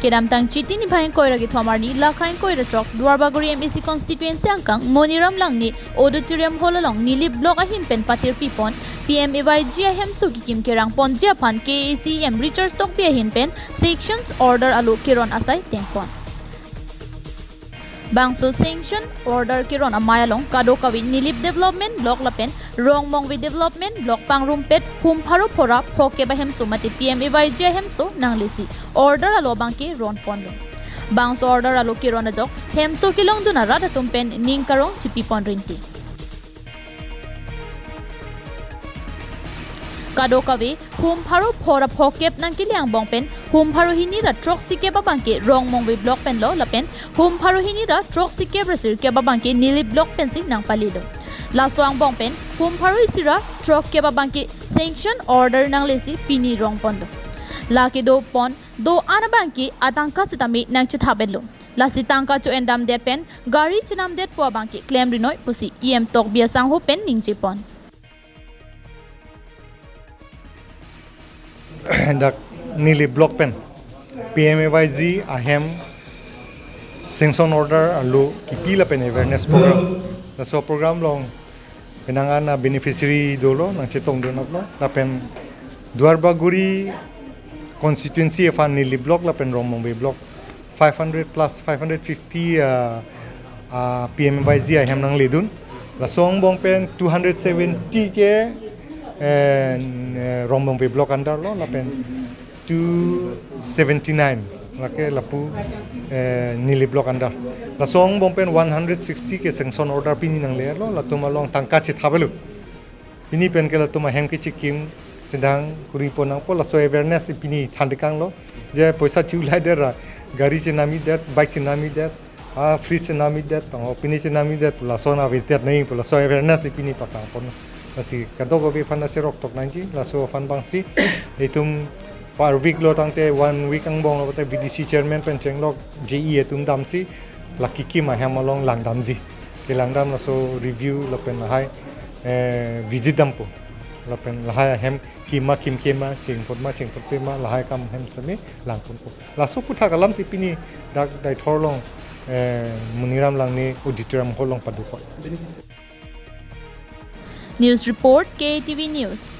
Kedam tang chiti ni bhain koira gi thomar ni lakhain koira chok Dwarbaguri MEC constituency angkang Moniram lang ni auditorium hall long nili block ahin pen patir pipon PMAY-G ahemso ki kim kerang ponji aphan EM Richard Tokbi ahin pen sections order alu keron asai tengpon Bangso sanction order keron amayalong kado kawi nilip development block lapen rong mongwi development block pangrumpet humpharu phora phoke bahemso mati PMAY-G ahemso nanglisi order alo bangke ron ponlo Bangso order alo keron ajok hemso kilong duna rada tumpen ningkarong chipi pon rinti Kado kawi humpharu phora phokep nang kiliang bongpen humpharu hini ra trok sike babangke rong mongwi block pen lo lapen humpharu hini ra trok sike brasir ke babangke nili block pen si nang palido laswang bongpen humpharu isira trok ke babangke sanction order nang lesi pini rong pondo laki do pon do anabangke atangka sitami nang chithabelo lasi tangka chu endam det pen gari chinam det po bangke claim rinoi pusi EM Tokbi sang ho pen ningji pon dak nili block pen PMAY-G ahem sanction order alu kipila pen awareness program the so program long penangan na beneficiary dolo nang chitong do nak lo lapen Dwarbaguri constituency aphan nili block lapen romongbe block 500 plus 550 PMAY-G ahem nang lidun la song bong pen 270 ke rombong pe block andar lo lapen 279 lake lapu nili block andar la song bompen 160 ke sanction order pini nang le lo la tuma long tangka chi thabelu pini pen ke la tuma hem ke chikim sedang kuri ponang po la so awareness pini thandikang lo je poisa chulai der gari chinami det bike chinami det free chinami det tang pini chinami det la so na vitet nei po la so awareness pini patang pon Nasi kadoko be fan nasi rok tok nanti laso fan bangsi itum par week lo tangte 1 week ang bong lo te BDC chairman pen chenglok JE etum damsi laki ki ma hamalong lang damji ke lang dam laso review lo pen hai visit dampo lo pen lahai hem kima kim kema cheng pot pe ma lahai kam hem sami lang pun po laso putha kalam si pini dak dai thorlong muniram lang ni auditorium holong paduko News report KTV News